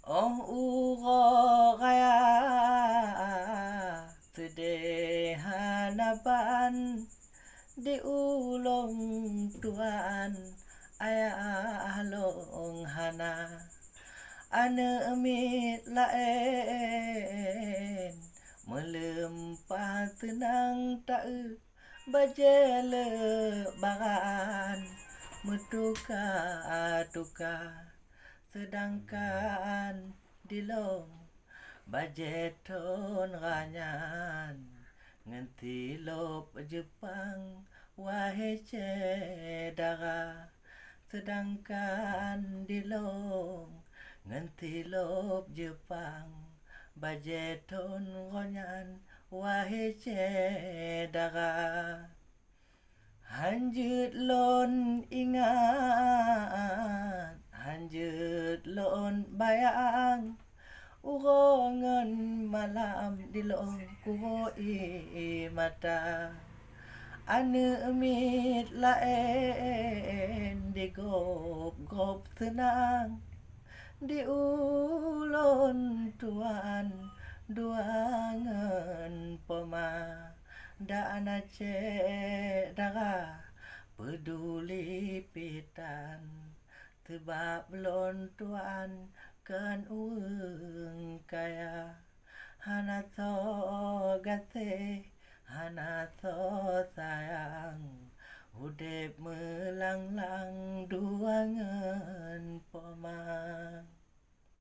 Oh uro kaya today hanapan di ulong tuan aya along hana ane amit laen melempah tenang tak bajele baran metuka tuka sedangkan di long bajeton ganyan ngenti lop Jepang wahai cedara sedangkan di long ngenti lop Jepang bajeton ganyan wahai cedara hanjut lon ingat hanjut lon bayang urongan malam di lon kuhoi mata ane emit laen di gop gop tenang di ulon tuan duangan pema dana cedara peduli pitan tebab lon tuan kan ueng kaya hana to gate hana to sayang udep melanglang duangan pema